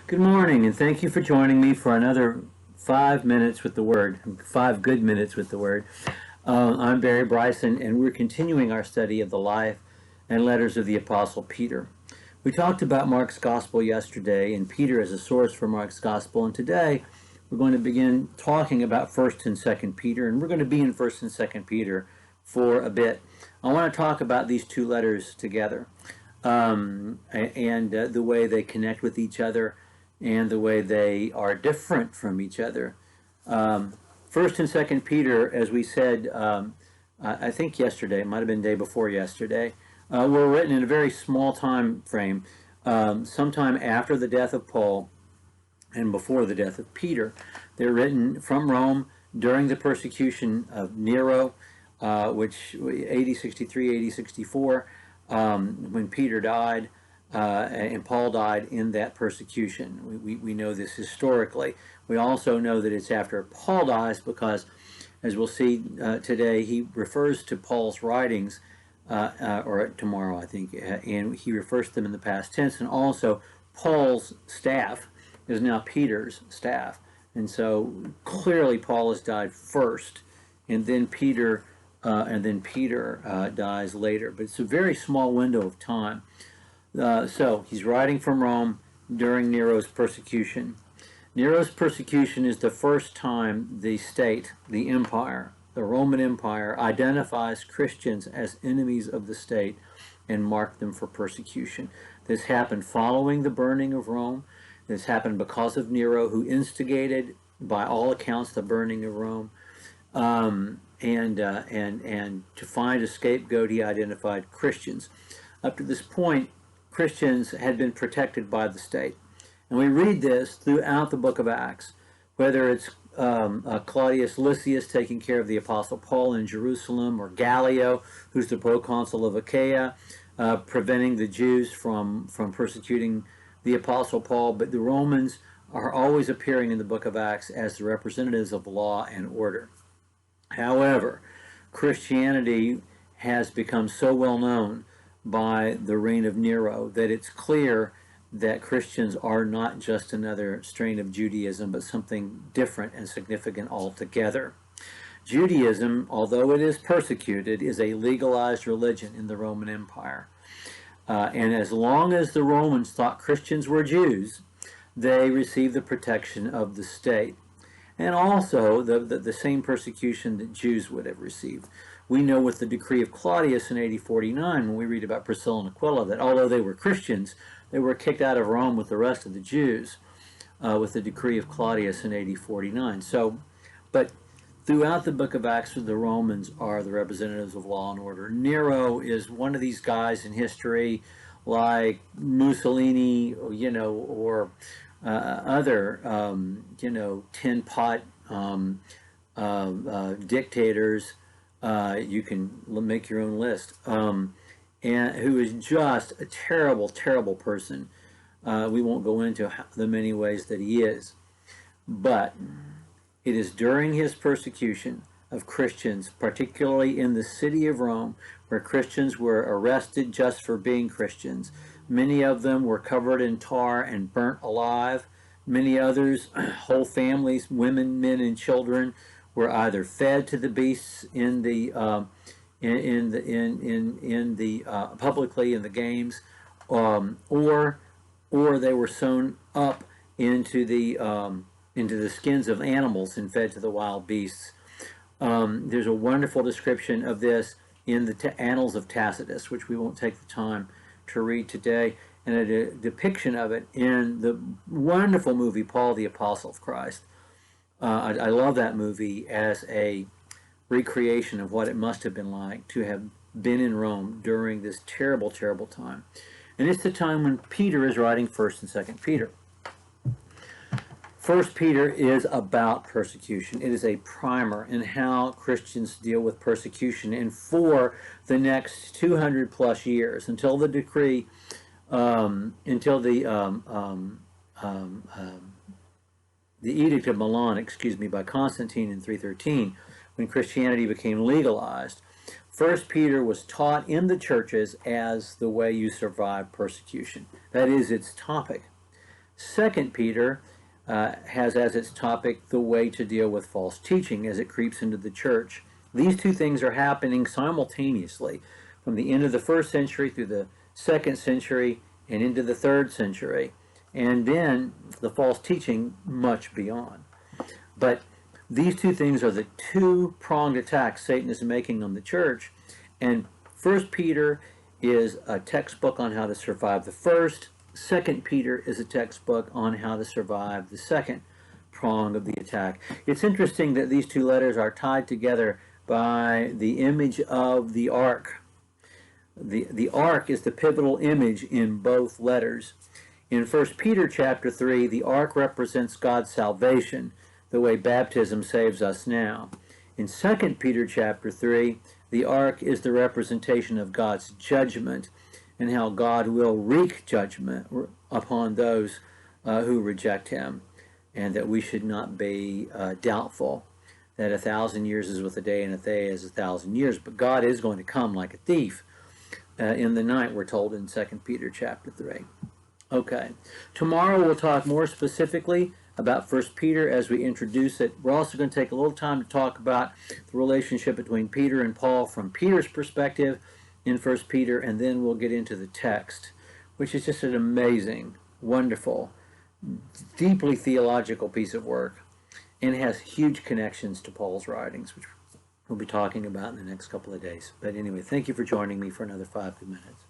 Good morning, and thank you for joining me for another 5 minutes with the Word, 5 good minutes with the Word. I'm Barry Bryson, and we're continuing our study of the life and letters of the Apostle Peter. We talked about Mark's Gospel yesterday, and Peter as a source for Mark's Gospel, and today we're going to begin talking about 1st and 2nd Peter, and we're going to be in 1st and 2nd Peter for a bit. I want to talk about these two letters together, and the way they connect with each other, and the way they are different from each other. First and Second Peter, as we said, I think yesterday, it might have been the day before yesterday, were written in a very small time frame, sometime after the death of Paul and before the death of Peter. They're written from Rome during the persecution of Nero, which AD 63, AD 64, when Peter died. And Paul died in that persecution. We know this historically. We also know that it's after Paul dies because, as we'll see today, he refers to Paul's writings, or tomorrow I think, and he refers to them in the past tense. And also Paul's staff is now Peter's staff. And so clearly Paul has died first, and then Peter dies later. But it's a very small window of time. So he's writing from Rome during Nero's persecution. Nero's persecution is the first time the state, the empire, the Roman Empire, identifies Christians as enemies of the state and marked them for persecution. This happened following the burning of Rome. This happened because of Nero, who instigated, by all accounts, the burning of Rome. And to find a scapegoat, he identified Christians. Up to this point, Christians had been protected by the state. And we read this throughout the book of Acts, whether it's Claudius Lysias taking care of the Apostle Paul in Jerusalem, or Gallio, who's the proconsul of Achaia, preventing the Jews from persecuting the Apostle Paul. But the Romans are always appearing in the book of Acts as the representatives of law and order. However, Christianity has become so well known by the reign of Nero that it's clear that Christians are not just another strain of Judaism, but something different and significant altogether. Judaism, although it is persecuted, is a legalized religion in the Roman Empire. And as long as the Romans thought Christians were Jews, they received the protection of the state. And also the same persecution that Jews would have received. We know with the decree of Claudius in AD 49, when we read about Priscilla and Aquila, that although they were Christians, they were kicked out of Rome with the rest of the Jews with the decree of Claudius in AD 49. But throughout the book of Acts, the Romans are the representatives of law and order. Nero is one of these guys in history, like Mussolini, or other, tin pot dictators. You can make your own list, and who is just a terrible, terrible person. We won't go into the many ways that he is, but it is during his persecution of Christians, particularly in the city of Rome, where Christians were arrested just for being Christians. Many of them were covered in tar and burnt alive. Many others, whole families, women, men, and children, were either fed to the beasts in the publicly in the games, or they were sewn up into the skins of animals and fed to the wild beasts. There's a wonderful description of this in the Annals of Tacitus, which we won't take the time to read today, and a depiction of it in the wonderful movie Paul the Apostle of Christ. I love that movie as a recreation of what it must have been like to have been in Rome during this terrible, terrible time. And it's the time when Peter is writing 1st and 2nd Peter. 1st Peter is about persecution. It is a primer in how Christians deal with persecution. And for the next 200 plus years, until the decree, until the Edict of Milan, by Constantine in 313, when Christianity became legalized, 1 Peter was taught in the churches as the way you survive persecution. That is its topic. Second Peter has as its topic the way to deal with false teaching as it creeps into the church. These two things are happening simultaneously from the end of the first century through the second century and into the third century, and then the false teaching much beyond. But these two things are the two-pronged attacks Satan is making on the church, and First Peter is a textbook on how to survive the first. Second Peter is a textbook on how to survive the second prong of the attack. It's interesting that these two letters are tied together by the image of the ark. The ark is the pivotal image in both letters. In 1 Peter chapter 3, the ark represents God's salvation, the way baptism saves us now. In 2 Peter chapter 3, the ark is the representation of God's judgment and how God will wreak judgment upon those who reject him, and that we should not be doubtful that 1,000 years is with a day and a day is 1,000 years. But God is going to come like a thief in the night, we're told in 2 Peter chapter 3. Okay, tomorrow we'll talk more specifically about 1 Peter as we introduce it. We're also going to take a little time to talk about the relationship between Peter and Paul from Peter's perspective in 1 Peter, and then we'll get into the text, which is just an amazing, wonderful, deeply theological piece of work, and has huge connections to Paul's writings, which we'll be talking about in the next couple of days. But anyway, thank you for joining me for another 5 good minutes.